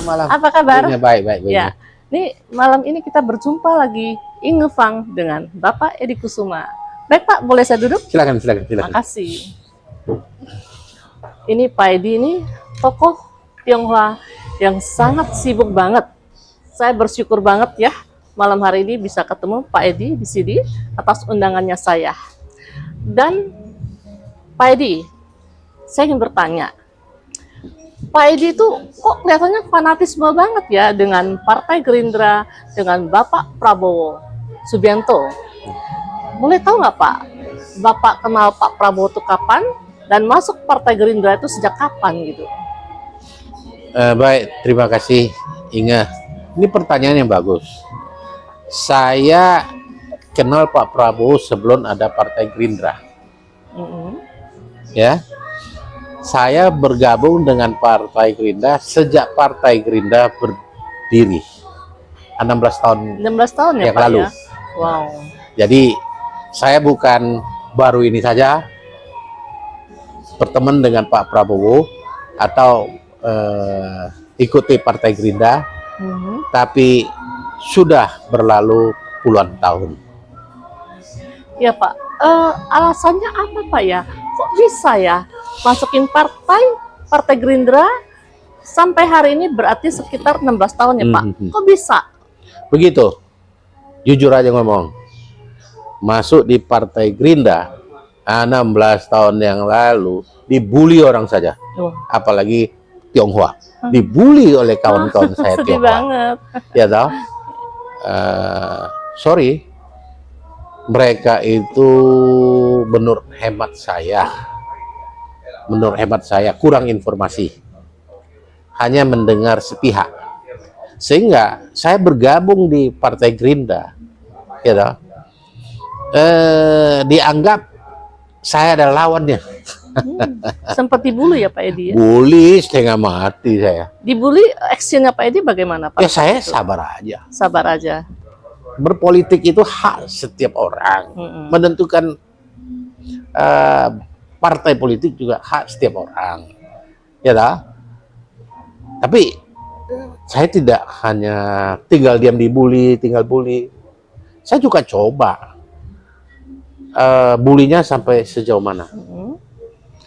malam. Apa kabar? Baik, baik. Ya, ini malam ini kita berjumpa lagi Ingefang dengan Bapak Edi Kusuma. Baik Pak, boleh saya duduk? Silakan. Terima kasih. Ini Pak Edi ini tokoh Tionghoa yang sangat sibuk banget. Saya bersyukur banget ya malam hari ini bisa ketemu Pak Edi di sini atas undangannya saya. Dan Pak Edi, saya ingin bertanya, Pak Edi itu kok kelihatannya fanatisme banget ya dengan Partai Gerindra, dengan Bapak Prabowo Subianto. Boleh tahu nggak Pak, Bapak kenal Pak Prabowo itu kapan dan masuk Partai Gerindra itu sejak kapan gitu? Baik, terima kasih Inga. Ini pertanyaan yang bagus. Saya kenal Pak Prabowo sebelum ada Partai Gerindra. Ya, saya bergabung dengan Partai Gerindra sejak Partai Gerindra berdiri 16 tahun 16 tahun ya yang Pak lalu. ya? Wow. Jadi saya bukan baru ini saja berteman dengan Pak Prabowo atau ikuti Partai Gerindra, tapi sudah berlalu puluhan tahun. Ya Pak, alasannya apa Pak ya? Kok bisa ya masukin Partai Gerindra sampai hari ini berarti sekitar 16 tahun ya Pak? Kok bisa? Begitu, jujur aja ngomong, masuk di Partai Gerindra 16 tahun yang lalu dibully orang saja, apalagi Tionghoa, dibully oleh kawan-kawan saya Sedih Tionghoa. banget. Ya tahu, sorry, mereka itu menurut hemat saya kurang informasi, hanya mendengar sepihak, sehingga saya bergabung di Partai Gerindra, ya tahu, dianggap saya adalah lawannya. Sempat dibully ya Pak Edi ya? Bully setengah mati saya. Dibully, actionnya Pak Edi bagaimana Pak? Ya saya sabar aja. Sabar aja. Berpolitik itu hak setiap orang. Menentukan partai politik juga hak setiap orang. Ya tak? Tapi saya tidak hanya tinggal diam dibully, tinggal bully. Saya juga coba bulinya sampai sejauh mana.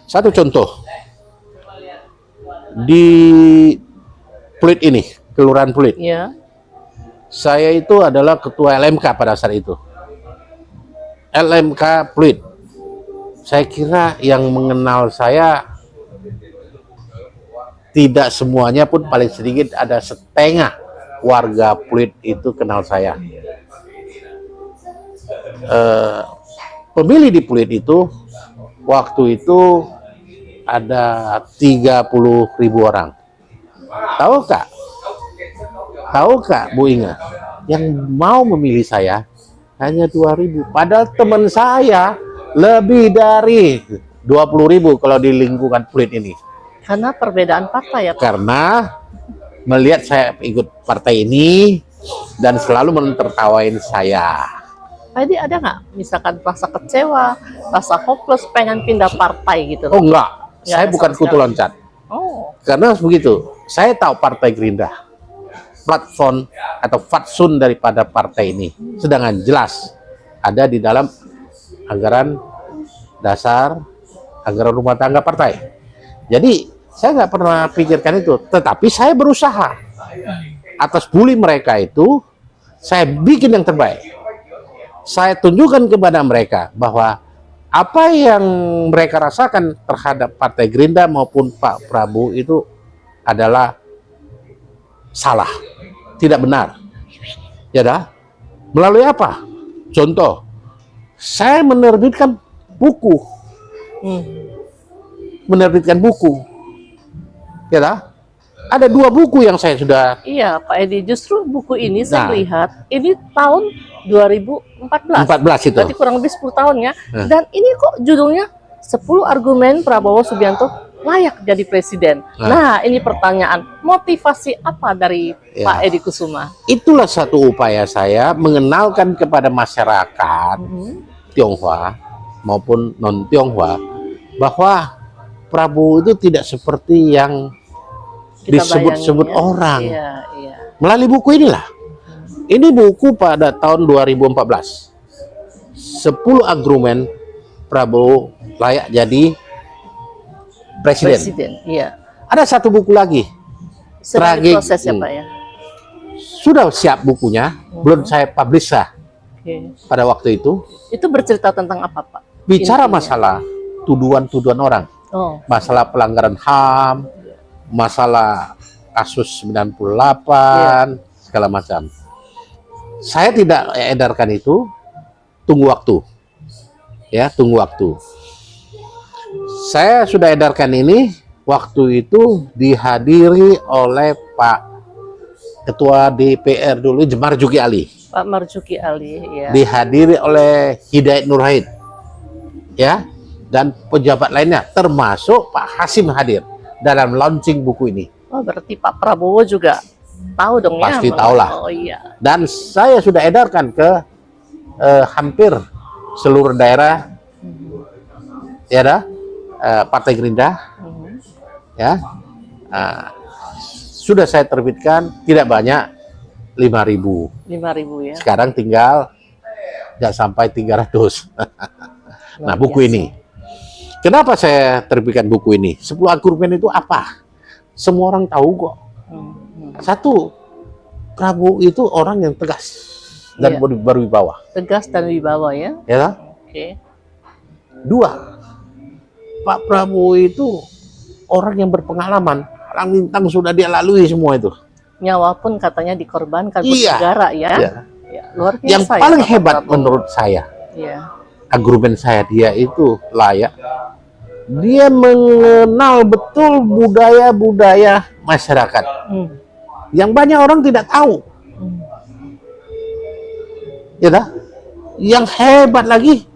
Satu contoh, di Pluit ini, Kelurahan Pluit, saya itu adalah ketua LMK pada saat itu. LMK Pluit, saya kira yang mengenal saya tidak semuanya pun, paling sedikit ada setengah warga Pluit itu kenal saya. Pemilih di Pluit itu waktu itu ada 30.000 orang. Tahukah Bu Inga, yang mau memilih saya hanya 2.000. Padahal teman saya lebih dari 20.000 kalau di lingkungan Pluit ini. Karena perbedaan partai ya Pak? Karena melihat saya ikut partai ini dan selalu menertawain saya. Pak Edi ada nggak misalkan rasa kecewa, rasa hopeless, pengen pindah partai gitu? Oh enggak, saya bukan kutu loncat. Karena begitu, saya tahu Partai Gerindra, platform atau fatsun daripada partai ini, sedangkan jelas ada di dalam anggaran dasar, anggaran rumah tangga partai. Jadi saya nggak pernah pikirkan itu, tetapi saya berusaha atas bully mereka itu, saya bikin yang terbaik. Saya tunjukkan kepada mereka bahwa apa yang mereka rasakan terhadap Partai Gerindra maupun Pak Prabowo itu adalah salah, tidak benar. Ya dah. Melalui apa? Contoh, saya menerbitkan buku. Ya dah. Ada 2 buku yang saya sudah. Iya Pak Edi, justru buku ini saya lihat ini tahun 2014 itu. Berarti kurang lebih 10 tahun ya. Dan ini kok judulnya 10 argumen Prabowo Subianto layak jadi presiden. Nah ini pertanyaan, motivasi apa dari Pak Edi Kusuma? Itulah satu upaya saya mengenalkan kepada masyarakat Tionghoa maupun non-Tionghoa bahwa Prabowo itu tidak seperti yang Kita disebut-sebut bayangin ya. orang. Iya, iya. Melalui buku inilah. Ini buku pada tahun 2014. 10 argumen Prabowo layak jadi presiden. Presiden, iya. Ada satu buku lagi. Sedang Tragik. diproses ya Pak ya. Sudah siap bukunya, belum saya publish lah Oke. pada waktu itu. Itu bercerita tentang apa Pak? Bicara Intinya. masalah tuduhan-tuduhan orang. Oh, Masalah pelanggaran HAM, masalah kasus 98, segala macam. Saya tidak edarkan itu, tunggu waktu. Ya, tunggu waktu. Saya sudah edarkan ini, waktu itu dihadiri oleh Pak Ketua DPR dulu, Marzuki Ali. Pak Marzuki Ali, ya. Dihadiri oleh Hidayat Nurhaid. Ya, dan pejabat lainnya, termasuk Pak Hasim hadir dalam launching buku ini. Oh, berarti Pak Prabowo juga tahu dong ya? Pasti tahu lah. Oh iya. Dan saya sudah edarkan ke hampir seluruh daerah, ya dah, Partai Gerindra, ya, sudah saya terbitkan, tidak banyak, 5.000. 5.000 ya. Sekarang tinggal nggak sampai 300. Nah, buku ini. Kenapa saya terbitkan buku ini? 10 argumen itu apa? Semua orang tahu kok. Satu, Prabowo itu orang yang tegas dan berwibawa. Tegas dan wibawa ya. Ya kan? Oke. Dua, Pak Prabowo itu orang yang berpengalaman. Perang Bintang sudah dia lalui semua itu. Nyawa pun katanya dikorbankan buat Iya. negara ya. Ya. Ya, luar biasa. Yang ya, paling Pak hebat Prabowo. menurut saya, Iya. argumen saya, dia itu layak. Dia mengenal betul budaya-budaya masyarakat yang banyak orang tidak tahu. Ya dah? Yang hebat lagi,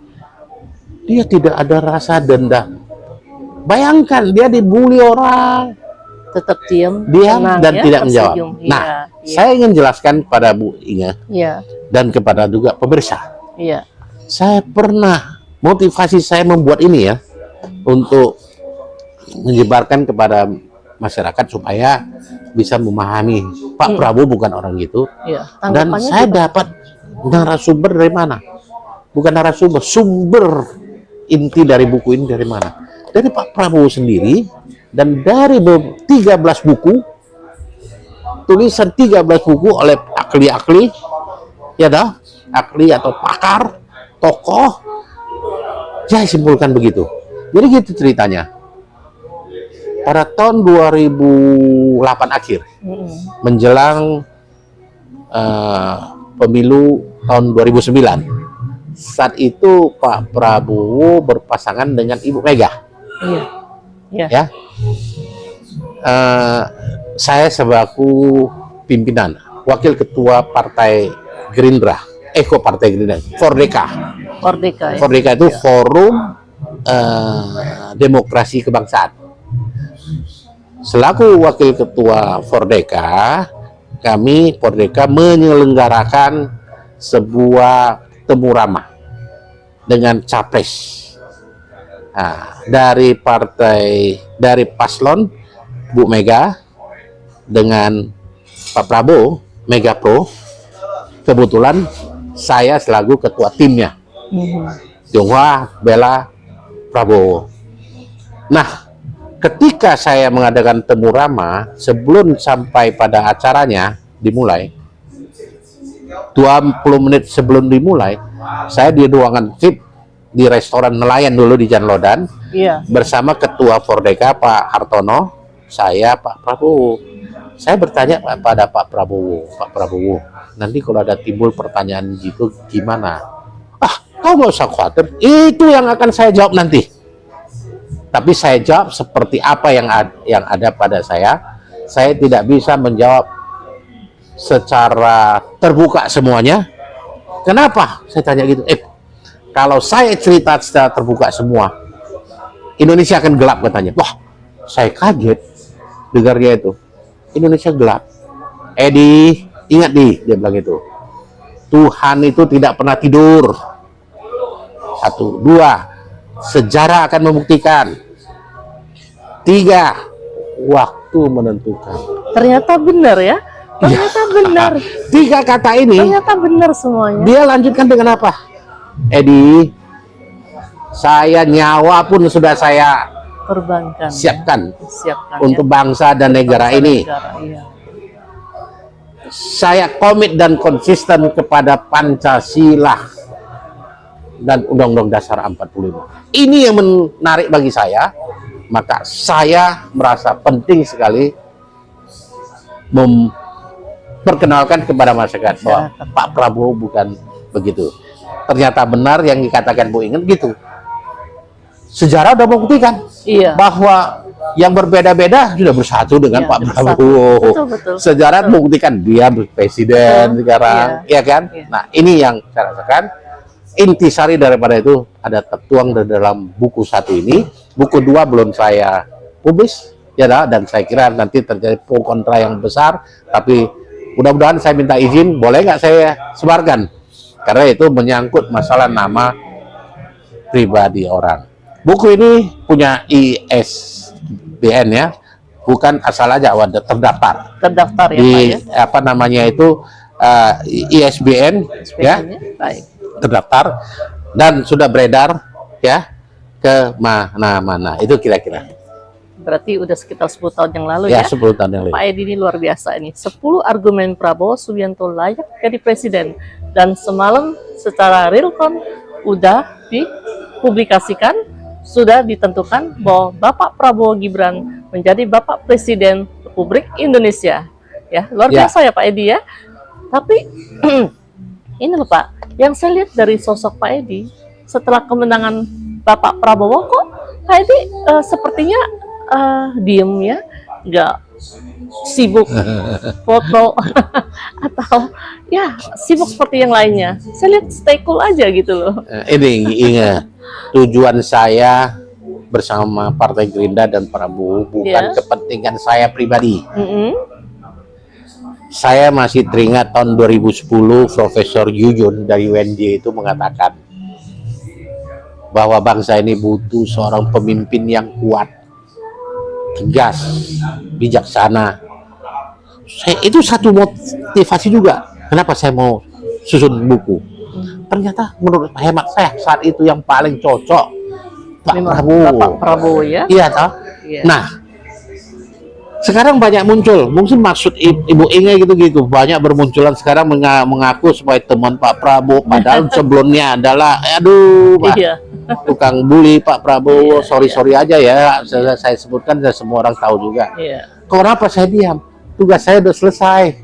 dia tidak ada rasa dendam. Bayangkan dia dibully orang, Tetap diam diam tenang dan ya, tidak menjawab. tersenyum. Nah, Iya, saya ingin jelaskan pada Bu Inga iya, dan kepada juga pemirsa. iya. Saya pernah, motivasi saya membuat ini ya, untuk menyebarkan kepada masyarakat supaya bisa memahami Pak Prabowo bukan orang gitu. Iya. Dan Tanggapannya saya juga- dapat narasumber dari mana? Bukan narasumber, sumber inti dari buku ini dari mana? Dari Pak Prabowo sendiri, dan dari 13 buku, tulisan 13 buku oleh ahli-ahli, ya dah, ahli atau pakar, tokoh. Saya simpulkan begitu. Jadi gitu ceritanya. Pada tahun 2008 akhir, menjelang pemilu tahun 2009, saat itu Pak Prabowo berpasangan dengan Ibu Mega. Iya. Iya. Ya, saya sebagai pimpinan, wakil ketua Partai Gerindra, kok Partai Gerindra, Fordeka. Merdeka ya. Fordeka itu Forum Demokrasi Kebangsaan. Selaku wakil ketua Fordeka, kami Fordeka menyelenggarakan sebuah temu ramah dengan capres. Nah, dari paslon Bu Mega dengan Pak Prabowo, Mega Pro, kebetulan saya selaku ketua timnya. Tionghoa bela Prabowo. Nah, ketika saya mengadakan temu ramah, sebelum sampai pada acaranya dimulai, 20 menit sebelum dimulai, saya di ruangan VIP di restoran nelayan dulu di Jalan Lodan, Iya. bersama ketua Fordeka Pak Hartono, saya Pak Prabowo. Saya bertanya pada Pak Prabowo, nanti kalau ada timbul pertanyaan gitu gimana? Kau nggak usah khawatir, itu yang akan saya jawab nanti. Tapi saya jawab seperti apa yang ada pada saya. Saya tidak bisa menjawab secara terbuka semuanya. Kenapa? Saya tanya gitu. Kalau saya cerita secara terbuka semua, Indonesia akan gelap katanya. Wah, saya kaget dengarnya itu. Indonesia gelap. Ingat dia bilang itu. Tuhan itu tidak pernah tidur. 1, 2, sejarah akan membuktikan. 3, waktu waktu menentukan. Ternyata benar ya. Ternyata benar. 3 kata ini Ternyata benar semuanya. dia lanjutkan dengan apa? Edi, saya nyawa pun sudah saya Korbankan. siapkan Siapkan untuk bangsa dan negara ini. Iya. Saya komit dan konsisten kepada Pancasila dan Undang-Undang Dasar 45. Ini yang menarik bagi saya. Maka saya merasa penting sekali memperkenalkan kepada masyarakat bahwa Pak Prabowo bukan begitu. Ternyata benar yang dikatakan Bu Ingrid gitu. Sejarah sudah membuktikan bahwa yang berbeda-beda sudah bersatu dengan Pak Prabowo. Betul. Sejarah membuktikan dia presiden sekarang, ya kan? Nah, ini yang saya rasakan. Intisari daripada itu ada tertuang di dalam buku 1 ini. Buku 2 belum saya publis, ya, dan saya kira nanti terjadi pro kontra yang besar. Tapi mudah-mudahan saya minta izin, boleh nggak saya sebarkan? Karena itu menyangkut masalah nama pribadi orang. Buku ini punya ISBN ya, bukan asal aja, terdaftar. Terdaftar ya, di Pak ya. apa namanya itu ISBN ya, baik. Terdaftar dan sudah beredar ya ke mana-mana. Itu kira-kira. Berarti udah sekitar 10 tahun yang lalu Ya, ya. 10 tahun yang lalu. Pak Edi ini luar biasa ini. 10 argumen Prabowo Subianto layak jadi presiden. Dan semalam secara real count udah dipublikasikan, sudah ditentukan bahwa Bapak Prabowo Gibran menjadi Bapak Presiden Republik Indonesia. Ya, luar biasa ya Pak Edi ya. Tapi ini loh Pak, yang saya lihat dari sosok Pak Edi setelah kemenangan Bapak Prabowo, kok Pak Edi sepertinya diem ya, nggak sibuk foto atau ya sibuk seperti yang lainnya. Saya lihat stay cool aja gitu loh. Ini ingat, tujuan saya bersama Partai Gerindra dan Prabowo bukan kepentingan saya pribadi. Saya masih teringat tahun 2010 Profesor Yuyun dari UNJ itu mengatakan bahwa bangsa ini butuh seorang pemimpin yang kuat, tegas, bijaksana. Itu satu motivasi juga kenapa saya mau susun buku. Ternyata menurut hemat saya saat itu yang paling cocok Pak Prabowo. Bapak Prabowo ya. Iya toh. Nah, sekarang banyak muncul, mungkin maksud Ibu Inge gitu-gitu, banyak bermunculan sekarang mengaku sebagai teman Pak Prabowo, padahal sebelumnya adalah, aduh, Pak, tukang bully Pak Prabowo. Sorry aja ya, saya sebutkan, semua orang tahu juga. Kenapa saya diam? Tugas saya udah selesai.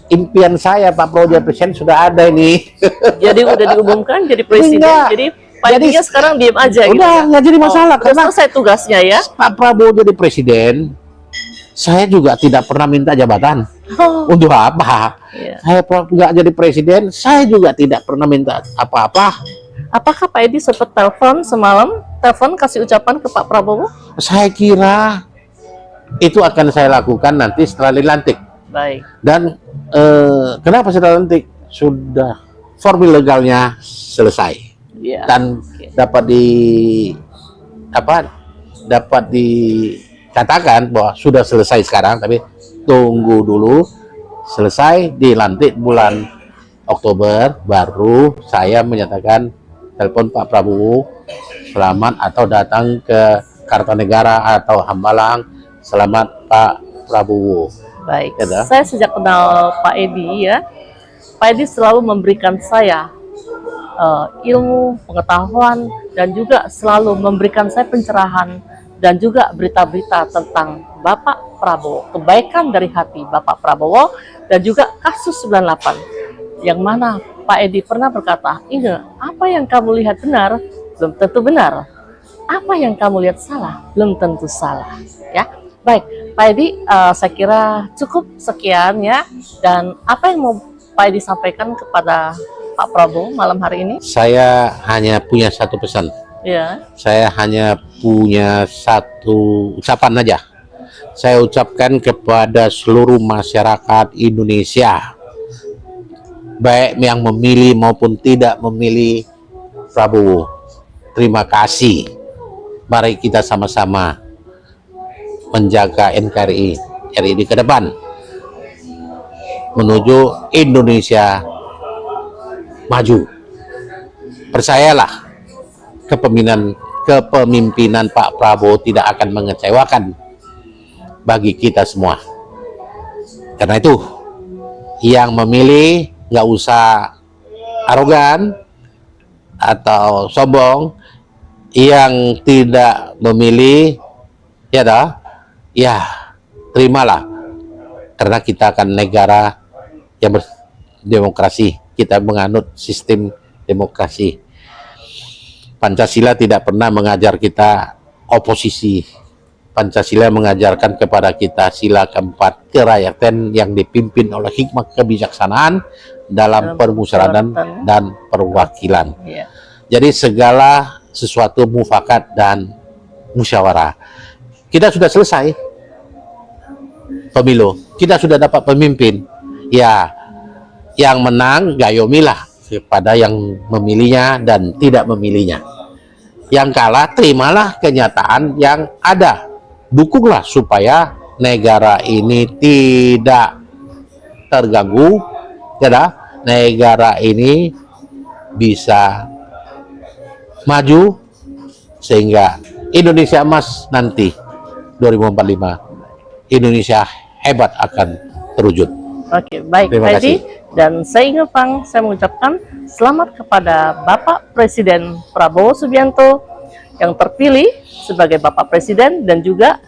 Impian saya Pak Prabowo jadi presiden sudah ada ini. Jadi udah diumumkan jadi presiden, jadi Pak Edi sekarang diam aja. Udah nggak jadi masalah, karena selesai tugasnya ya. Pak Prabowo jadi presiden. Saya juga tidak pernah minta jabatan. Untuk apa? Saya nggak jadi presiden, saya juga tidak pernah minta apa-apa. Apakah Pak Edi sempat telepon semalam, kasih ucapan ke Pak Prabowo? Saya kira itu akan saya lakukan nanti setelah dilantik. Baik. Dan kenapa setelah dilantik? Sudah formil legalnya selesai. Dan dapat dikatakan bahwa sudah selesai sekarang, tapi tunggu dulu selesai dilantik bulan Oktober, baru saya menyatakan telepon Pak Prabowo selamat atau datang ke Kartanegara atau Hambalang, selamat Pak Prabowo. Baik, saya sejak kenal Pak Edi ya, Pak Edi selalu memberikan saya ilmu, pengetahuan, dan juga selalu memberikan saya pencerahan dan juga berita-berita tentang Bapak Prabowo, kebaikan dari hati Bapak Prabowo, dan juga kasus 98, yang mana Pak Edi pernah berkata, Inge, apa yang kamu lihat benar, belum tentu benar. Apa yang kamu lihat salah, belum tentu salah. Ya, baik, Pak Edi, saya kira cukup sekian ya. Dan apa yang mau Pak Edi sampaikan kepada Pak Prabowo malam hari ini? Saya hanya punya satu pesan. Ya. Saya hanya punya satu ucapan aja. Saya ucapkan kepada seluruh masyarakat Indonesia, baik yang memilih maupun tidak memilih Prabowo, terima kasih. Mari kita sama-sama menjaga NKRI RI ke depan menuju Indonesia maju. Percayalah, kepemimpinan Pak Prabowo tidak akan mengecewakan bagi kita semua. Karena itu, yang memilih nggak usah arogan atau sombong, yang tidak memilih ya terimalah, karena kita akan negara yang berdemokrasi, kita menganut sistem demokrasi. Pancasila tidak pernah mengajar kita oposisi. Pancasila mengajarkan kepada kita sila keempat, kerakyatan yang dipimpin oleh hikmah kebijaksanaan dalam permusyawaratan dan perwakilan. Jadi segala sesuatu mufakat dan musyawarah. Kita sudah selesai pemilu, kita sudah dapat pemimpin. Ya, yang menang gayomilah kepada yang memilihnya dan tidak memilihnya. Yang kalah terimalah kenyataan yang ada. Dukunglah supaya negara ini tidak terganggu, negara ini bisa maju sehingga Indonesia emas nanti 2045 Indonesia hebat akan terwujud. Oke, baik Terima Pak Edi. kasih. Dan saya Ingepang, saya mengucapkan selamat kepada Bapak Presiden Prabowo Subianto yang terpilih sebagai Bapak Presiden dan juga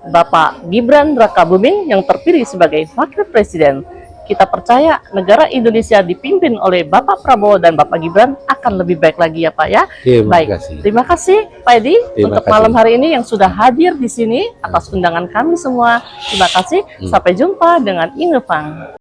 Bapak Gibran Rakabuming yang terpilih sebagai Wakil Presiden. Kita percaya negara Indonesia dipimpin oleh Bapak Prabowo dan Bapak Gibran akan lebih baik lagi ya Pak ya. Terima kasih. Terima kasih Pak Edi untuk kasih. malam hari ini yang sudah hadir di sini atas undangan kami semua. Terima kasih. Sampai jumpa dengan Ingepang.